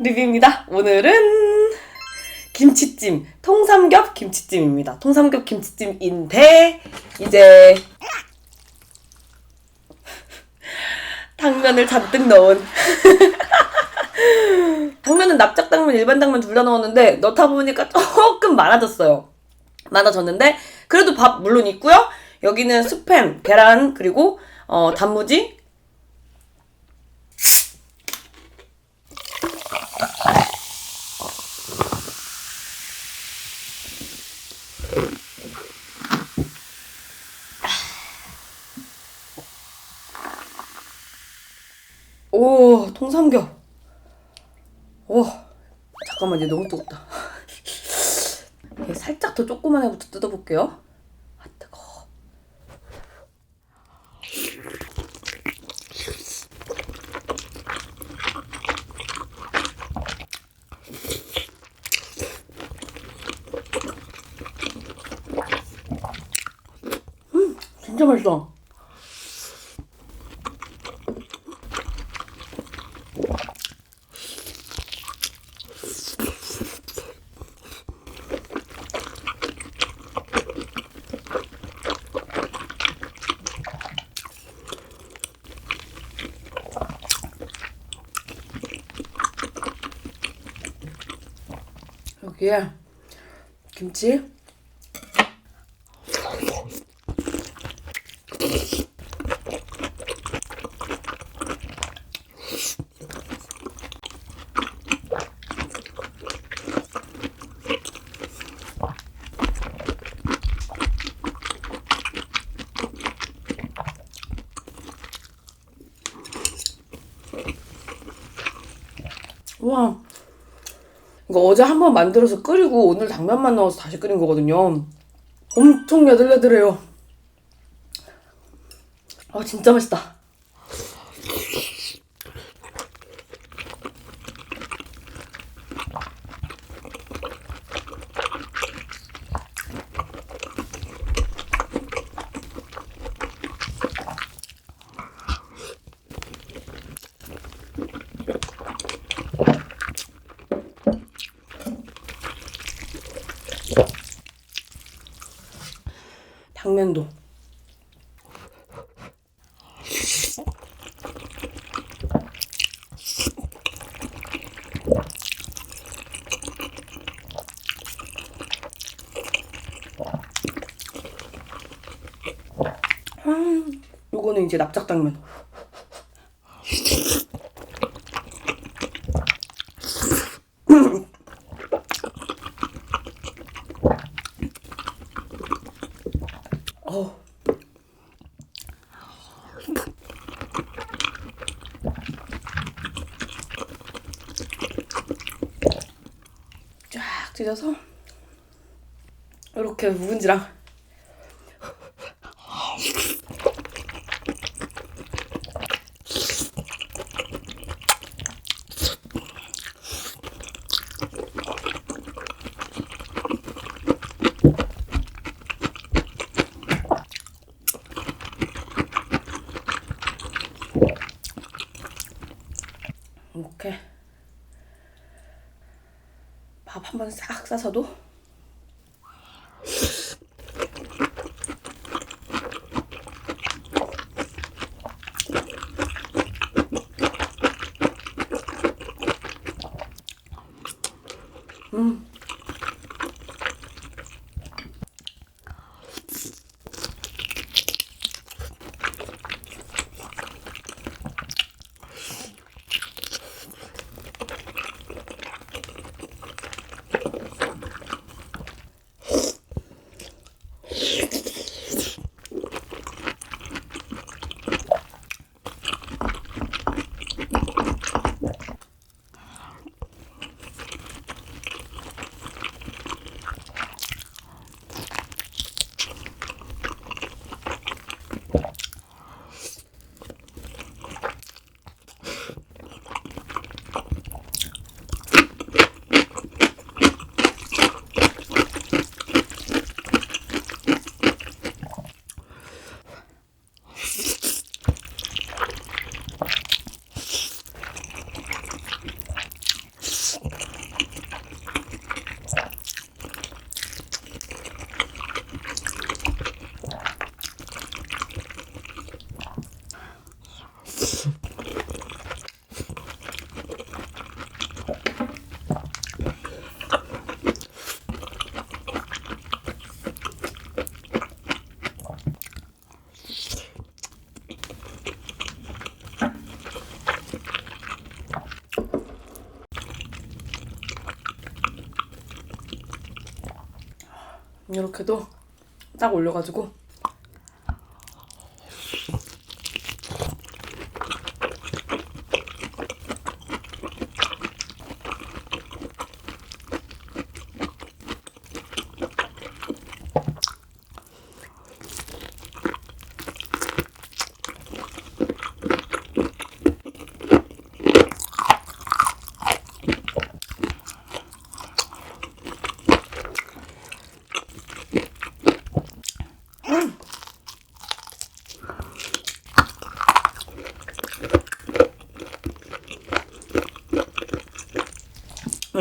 리뷰입니다. 오늘은 김치찜, 통삼겹 김치찜입니다. 통삼겹 김치찜인데 이제 당면을 잔뜩 넣은 당면은 납작당면, 일반 당면 둘 다 넣었는데 넣다 보니까 조금 많아졌는데 그래도 밥 물론 있고요. 여기는 스팸, 계란, 그리고 단무지, 오, 통삼겹. 오, 잠깐만, 얘 너무 뜨겁다. 얘 살짝 더 조그만 애부터 뜯어볼게요. 아, 뜨거워. 진짜 맛있어. 여기에 김치, 우와, 이거 어제 한번 만들어서 끓이고 오늘 당면만 넣어서 다시 끓인 거거든요. 엄청 야들야들해요. 아, 진짜 맛있다. 당면도. 요거는 이제 납작당면. 쫙 찢어서 이렇게 묵은지랑 이렇게 밥 한번 싹 싸서도 이렇게도 딱 올려가지고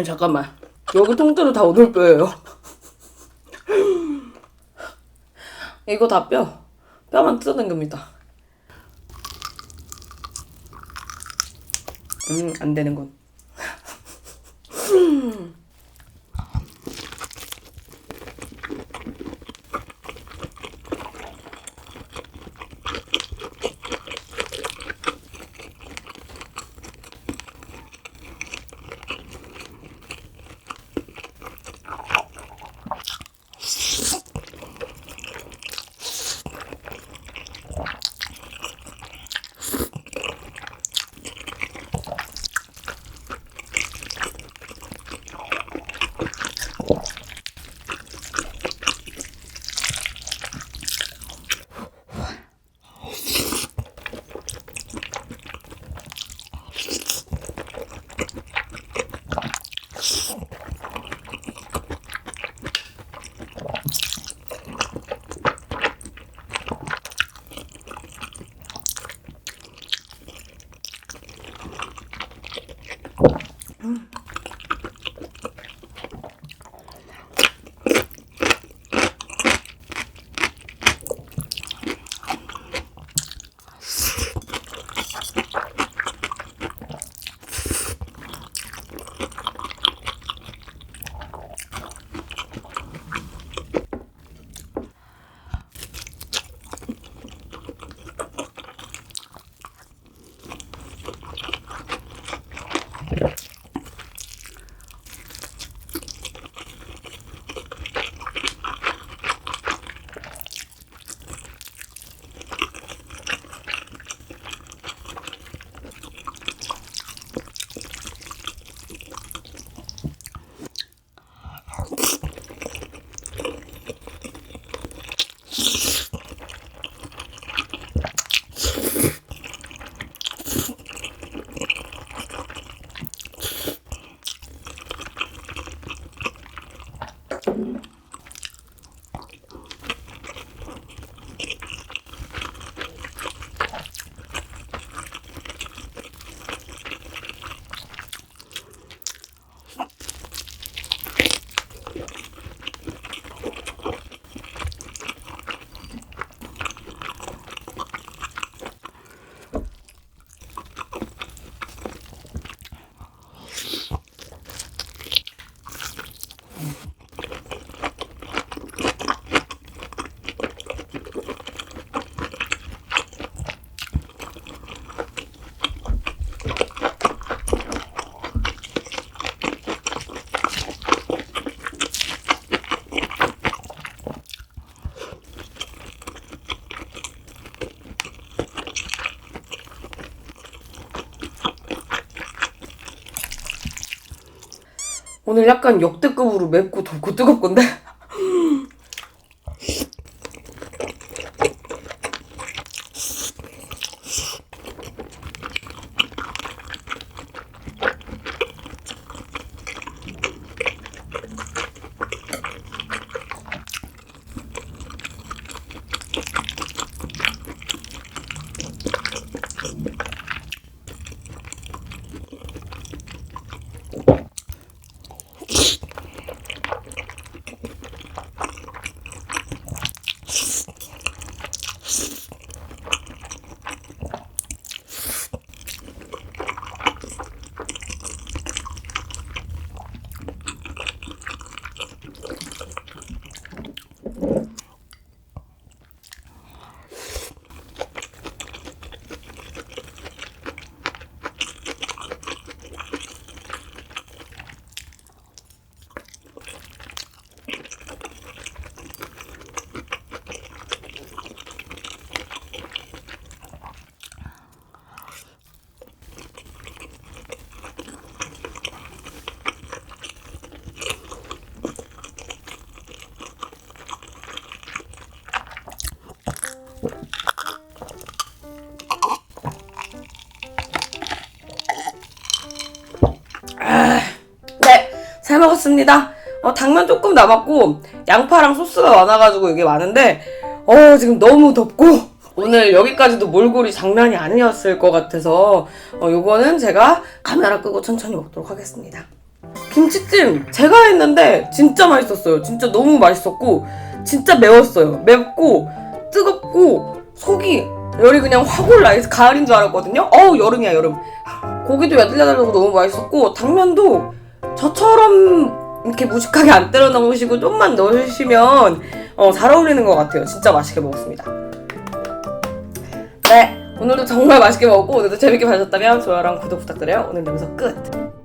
잠깐만, 여기 통째로 다 오돌뼈예요. 이거 다 뼈만 뜯어당깁니다. 안 되는군. 오늘 약간 역대급으로 맵고 덥고 뜨겁건데? 먹었습니다. 당면 조금 남았고 양파랑 소스가 많아가지고 이게 많은데 지금 너무 덥고 오늘 여기까지도 몰골이 장난이 아니었을 것 같아서 요거는 제가 카메라 끄고 천천히 먹도록 하겠습니다. 김치찜 제가 했는데 진짜 맛있었어요. 진짜 너무 맛있었고 진짜 매웠어요. 맵고 뜨겁고 속이 열이 그냥 확 올라. 가을인 줄 알았거든요. 여름이야 여름. 고기도 야들야들하고 너무 맛있었고 당면도 저처럼 이렇게 무식하게 안 때려 넣으시고 좀만 넣으시면 잘 어울리는 것 같아요. 진짜 맛있게 먹었습니다. 네, 오늘도 정말 맛있게 먹었고 오늘도 재밌게 봐주셨다면 좋아요랑 구독 부탁드려요. 오늘 영상 끝!